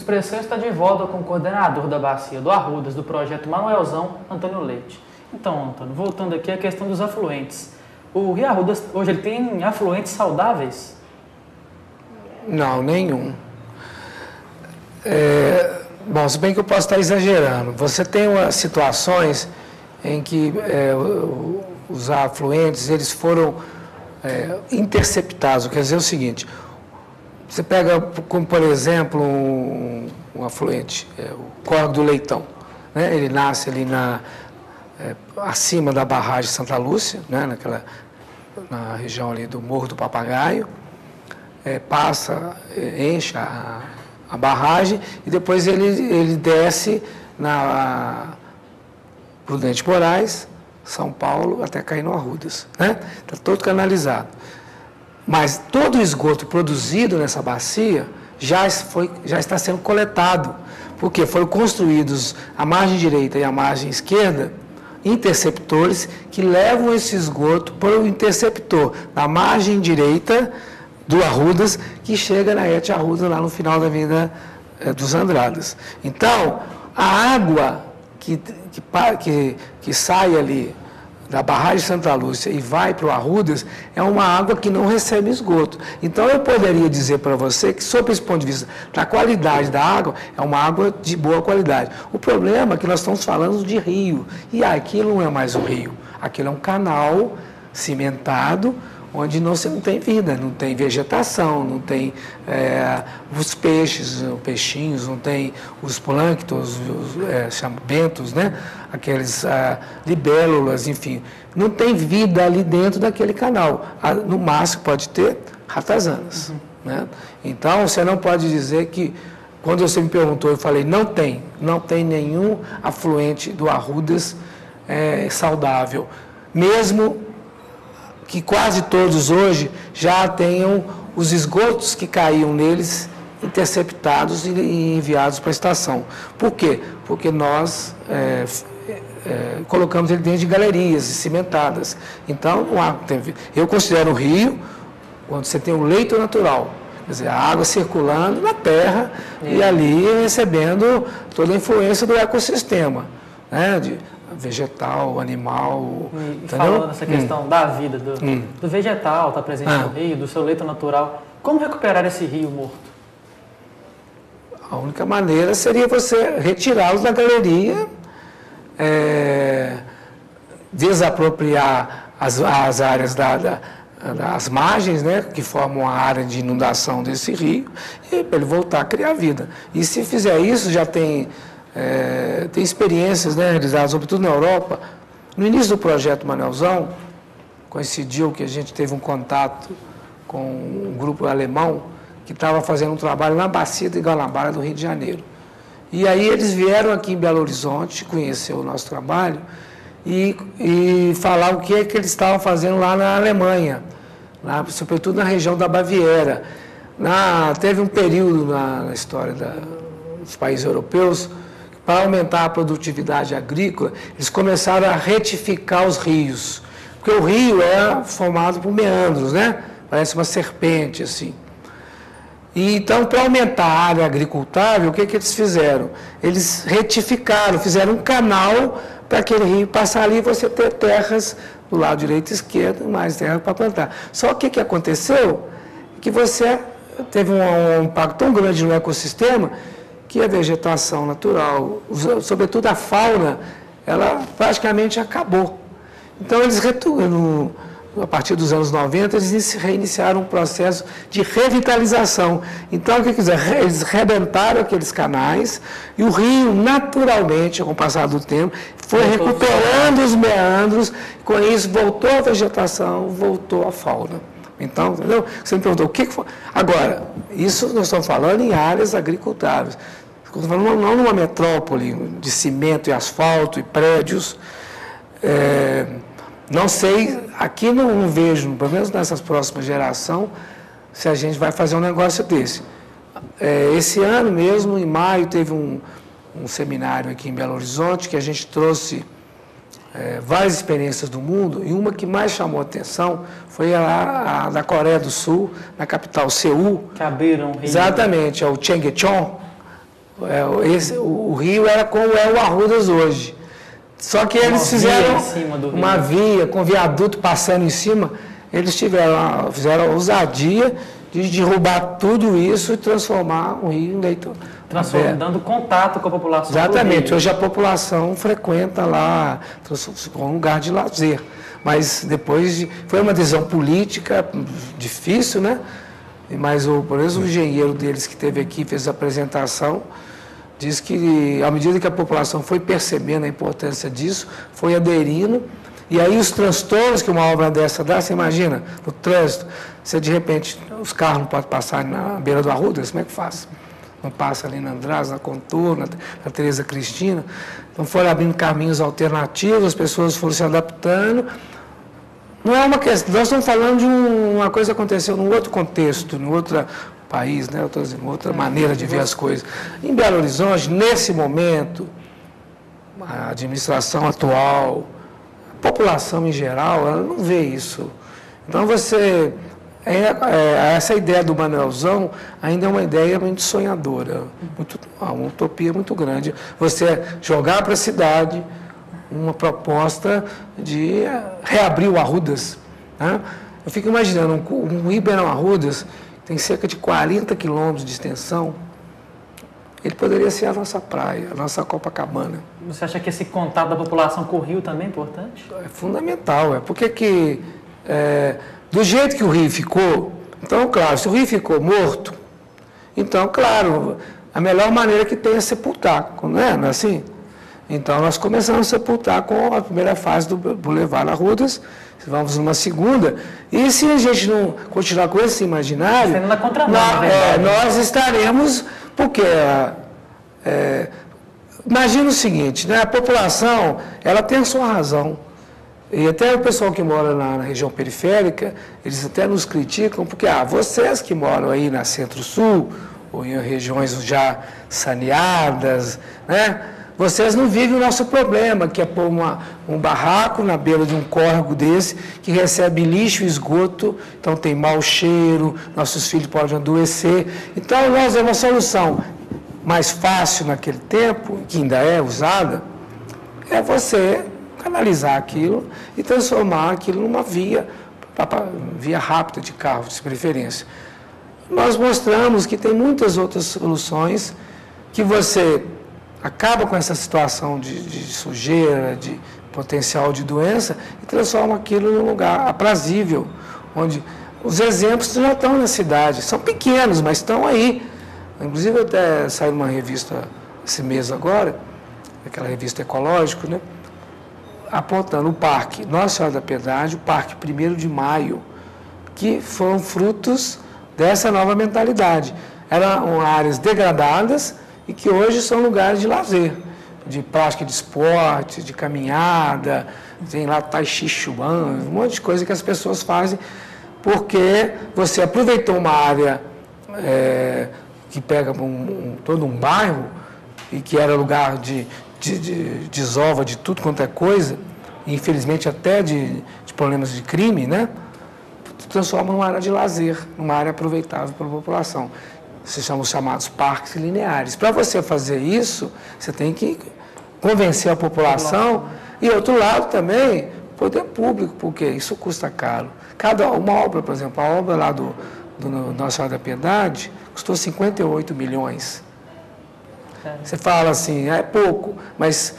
Expressão está de volta com o coordenador da Bacia do Arrudas, do projeto Manuelzão, Antônio Leite. Então, Antônio, voltando aqui à questão dos afluentes. O Rio Arrudas, hoje, ele tem afluentes saudáveis? Não, nenhum. Bom, se bem que eu posso estar exagerando. Você tem situações em que os afluentes eles foram interceptados. Quer dizer o seguinte, você pega, como por exemplo, um afluente, o Córrego do Leitão, né? Ele nasce ali acima da barragem Santa Lúcia, né? Na região ali do Morro do Papagaio, passa, enche a barragem e depois ele desce na Prudente Moraes, São Paulo, até cair no Arrudas, né? Está todo canalizado. Mas todo o esgoto produzido nessa bacia já está sendo coletado, porque foram construídos a margem direita e a margem esquerda interceptores que levam esse esgoto para o interceptor na margem direita do Arrudas, que chega na ET Arrudas, lá no final da Avenida dos Andradas. Então, a água que sai ali da barragem Santa Lúcia e vai para o Arrudas é uma água que não recebe esgoto. Então, eu poderia dizer para você que, sob esse ponto de vista da qualidade da água, é uma água de boa qualidade. O problema é que nós estamos falando de rio, e aquilo não é mais um rio, aquilo é um canal cimentado, onde você não tem vida, não tem vegetação, não tem os peixes, os peixinhos, não tem os plânctons, os bentos, né? Aqueles libélulas, enfim. Não tem vida ali dentro daquele canal. No máximo pode ter ratazanas. Né? Então, você não pode dizer que, quando você me perguntou, eu falei, não tem nenhum afluente do Arrudas saudável. Mesmo que quase todos hoje já tenham os esgotos que caíam neles interceptados e enviados para a estação. Por quê? Porque nós colocamos ele dentro de galerias cimentadas. Então, eu considero o rio, quando você tem um leito natural, quer dizer, a água circulando na terra e ali recebendo toda a influência do ecossistema, né? Vegetal, animal. E falando nessa questão da vida, do vegetal, está presente no rio, do seu leito natural, como recuperar esse rio morto? A única maneira seria você retirá-los da galeria, desapropriar as áreas das margens, né, que formam a área de inundação desse rio, e para ele voltar a criar vida. E se fizer isso, já tem experiências, né, realizadas, sobretudo na Europa. No início do projeto Manuelzão, coincidiu que a gente teve um contato com um grupo alemão que estava fazendo um trabalho na Bacia de Guanabara, do Rio de Janeiro. E aí eles vieram aqui em Belo Horizonte, conhecer o nosso trabalho e falar o que é que eles estavam fazendo lá na Alemanha, sobretudo na região da Baviera. Teve um período na história dos países europeus, para aumentar a produtividade agrícola, eles começaram a retificar os rios. Porque o rio é formado por meandros, né? Parece uma serpente, assim. E, então, para aumentar a área agricultável, o que eles fizeram? Eles retificaram, fizeram um canal para aquele rio passar ali e você ter terras do lado direito e esquerdo, mais terra para plantar. Só que o que aconteceu? Que você teve um impacto tão grande no ecossistema que a vegetação natural, sobretudo a fauna, ela praticamente acabou. Então, eles a partir dos anos 90, eles reiniciaram um processo de revitalização. Então, o que quiser, eles rebentaram aqueles canais e o rio, naturalmente, com o passar do tempo, foi recuperando os meandros, com isso voltou a vegetação, voltou a fauna. Então, entendeu? Você me perguntou, o que foi? Agora, isso nós estamos falando em áreas agricultáveis. Estamos falando não numa metrópole de cimento e asfalto e prédios. Não sei, aqui não vejo, pelo menos nessas próximas gerações, se a gente vai fazer um negócio desse. Esse ano mesmo, em maio, teve um seminário aqui em Belo Horizonte, que a gente trouxe várias experiências do mundo, e uma que mais chamou a atenção foi a da Coreia do Sul, na capital Seul. Que abriram o rio. Exatamente, é o Cheonggyecheon, o rio era como é o Arrudas hoje. Só que eles fizeram uma via com viaduto passando em cima. Eles fizeram a ousadia de derrubar tudo isso e transformar o rio em leito. Dando contato com a população. Exatamente. Hoje a população frequenta lá, com um lugar de lazer. Mas depois foi uma decisão política difícil, né? Mas, por exemplo, o engenheiro deles que esteve aqui, fez a apresentação, diz que, à medida que a população foi percebendo a importância disso, foi aderindo, e aí os transtornos que uma obra dessa dá, você imagina, no trânsito, você de repente, os carros não podem passar na beira do Arrudas, como é que faz? Não passa ali na Andrade, na Contorno, na Teresa Cristina, então foram abrindo caminhos alternativos, as pessoas foram se adaptando. Não é uma questão, nós estamos falando de uma coisa que aconteceu num outro contexto, em outro país, né? Outra maneira de ver as coisas. Em Belo Horizonte, nesse momento, a administração atual, a população em geral, ela não vê isso. Então essa ideia do Manuelzão ainda é uma ideia muito sonhadora, uma utopia muito grande. Você jogar para a cidade uma proposta de reabrir o Arrudas. Né? Eu fico imaginando, um Ribeirão Arrudas tem cerca de 40 quilômetros de extensão, ele poderia ser a nossa praia, a nossa Copacabana. Você acha que esse contato da população com o rio também é importante? É fundamental, porque do jeito que o rio ficou, então, claro, se o rio ficou morto, então, claro, a melhor maneira que tem é sepultar, não é assim? Então, nós começamos a sepultar com a primeira fase do Boulevard Arrudas, vamos numa segunda, e se a gente não continuar com esse imaginário, nós estaremos, porque imagina o seguinte, né, a população, ela tem a sua razão, e até o pessoal que mora na região periférica, eles até nos criticam, porque vocês que moram aí na Centro-Sul, ou em regiões já saneadas, né, vocês não vivem o nosso problema, que é pôr um barraco na beira de um córrego desse, que recebe lixo e esgoto, então tem mau cheiro, nossos filhos podem adoecer. Então, nós é uma solução mais fácil naquele tempo, que ainda é usada, é você canalizar aquilo e transformar aquilo numa via rápida de carro, de preferência. Nós mostramos que tem muitas outras soluções que você acaba com essa situação de sujeira, de potencial de doença e transforma aquilo num lugar aprazível, onde os exemplos já estão na cidade, são pequenos, mas estão aí. Inclusive, até saiu uma revista esse mês agora, aquela revista Ecológico, né, apontando o Parque Nossa Senhora da Piedade, o Parque 1º de Maio, que foram frutos dessa nova mentalidade. Eram áreas degradadas, e que hoje são lugares de lazer, de prática de esporte, de caminhada, tem lá Tai Chi Chuan, um monte de coisa que as pessoas fazem, porque você aproveitou uma área que pega todo um bairro, e que era lugar de desova de tudo quanto é coisa, e infelizmente até de problemas de crime, né? Transforma numa área de lazer, numa área aproveitável pela população. Se chamam os chamados parques lineares. Para você fazer isso, você tem que convencer a população e, outro lado também, o poder público, porque isso custa caro. Uma obra, por exemplo, a obra lá do Nossa Senhora da Piedade custou 58 milhões. Você fala assim, é pouco, mas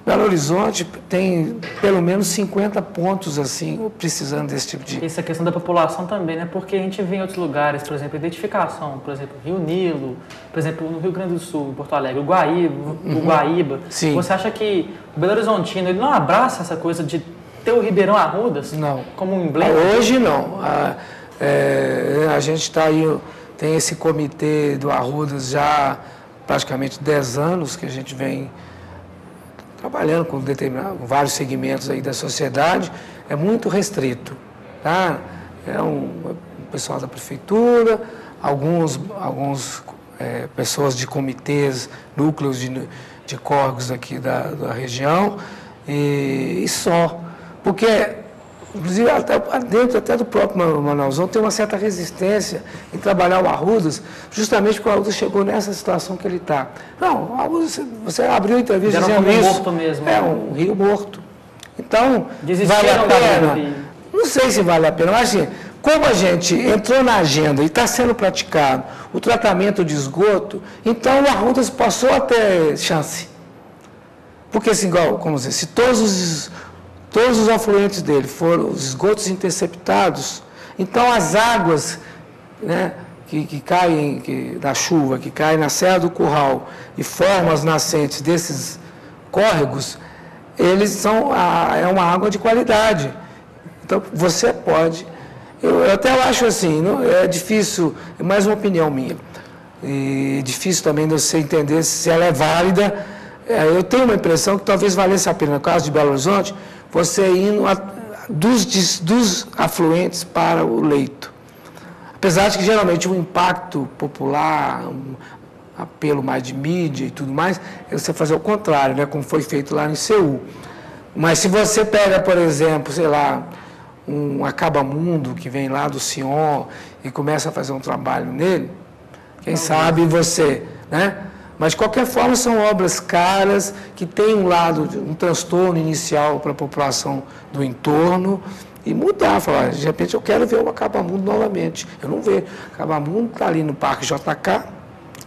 Belo Horizonte tem pelo menos 50 pontos assim, precisando desse tipo de... Essa questão da população também, né? Porque a gente vê em outros lugares, por exemplo, identificação, por exemplo, Rio Nilo, por exemplo, no Rio Grande do Sul, em Porto Alegre, o Guaíba. Sim. Você acha que o Belo Horizontino ele não abraça essa coisa de ter o Ribeirão Arrudas como um emblema? Hoje não. A gente está aí, tem esse comitê do Arrudas já praticamente 10 anos que a gente vem trabalhando com vários segmentos aí da sociedade, é muito restrito. Tá? O pessoal da prefeitura, alguns pessoas de comitês, núcleos de córregos aqui da região, e só. Porque inclusive dentro até do próprio Manausão, tem uma certa resistência em trabalhar o Arrudas, justamente porque o Arrudas chegou nessa situação que ele está. Não, o Arrudas, você abriu a entrevista dizendo isso. Morto mesmo. É um rio morto. Então, vale a pena? Não sei se vale a pena, mas assim, como a gente entrou na agenda e está sendo praticado o tratamento de esgoto, então o Arrudas passou a ter chance. Porque, assim, como dizer, se todos os afluentes dele foram os esgotos interceptados, então as águas, né, que caem da chuva, que caem na Serra do Curral e formam as nascentes desses córregos, eles é uma água de qualidade. Então, você pode... Eu até acho assim, é difícil, é mais uma opinião minha, e difícil também de você entender se ela é válida. Eu tenho uma impressão que talvez valesse a pena, no caso de Belo Horizonte, você indo dos afluentes para o leito. Apesar de que geralmente o impacto popular, um apelo mais de mídia e tudo mais, é você fazer o contrário, né, como foi feito lá em Seul. Mas se você pega, por exemplo, sei lá, um Acabamundo que vem lá do Sion e começa a fazer um trabalho nele, quem sabe você, né? Mas, de qualquer forma, são obras caras, que têm um transtorno inicial para a população do entorno, e mudar, falar, de repente eu quero ver o Acabamundo novamente. Eu não vejo. O Acabamundo está ali no Parque JK,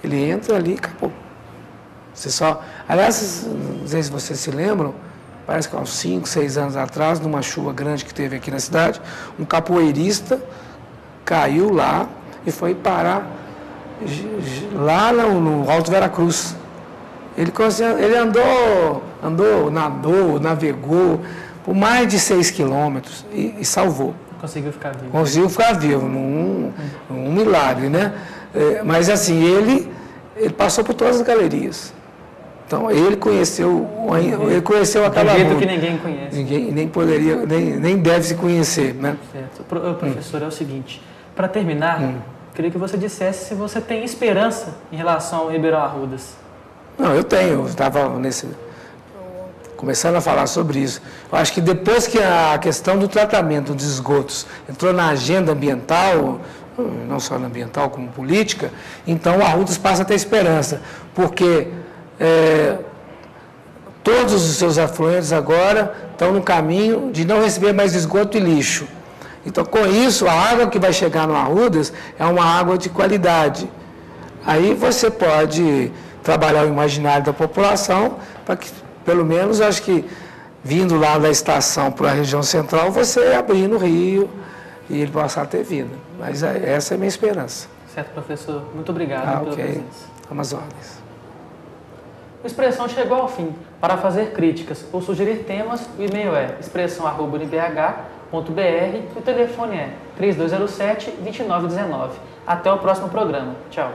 ele entra ali e acabou. Você só... Aliás, não sei se vocês se lembram, parece que há uns 5, 6 anos atrás, numa chuva grande que teve aqui na cidade, um capoeirista caiu lá e foi parar lá no Alto Veracruz. Ele nadou, navegou por mais de 6 quilômetros e salvou. Conseguiu ficar vivo. Conseguiu ficar vivo, um milagre, né? Mas assim, ele passou por todas as galerias. Então, ele conheceu a Acabamundo. Que ninguém conhece. Ninguém nem poderia, nem deve se conhecer, né? Certo. Professor, é o seguinte, para terminar, queria que você dissesse se você tem esperança em relação ao Ribeirão Arrudas. Não, eu tenho. Eu estava começando a falar sobre isso. Eu acho que depois que a questão do tratamento dos esgotos entrou na agenda ambiental, não só na ambiental como política, então o Arrudas passa a ter esperança, porque todos os seus afluentes agora estão no caminho de não receber mais esgoto e lixo. Então, com isso, a água que vai chegar no Arrudas é uma água de qualidade. Aí você pode trabalhar o imaginário da população para que, pelo menos, acho que, vindo lá da estação para a região central, você abrir no rio e ele passar a ter vida. Mas essa é a minha esperança. Certo, professor. Muito obrigado pela presença. Vamos às ordens. O Expressão chegou ao fim. Para fazer críticas ou sugerir temas, o e-mail é expressão@unibh.br e o telefone é 3207-2919. Até o próximo programa. Tchau.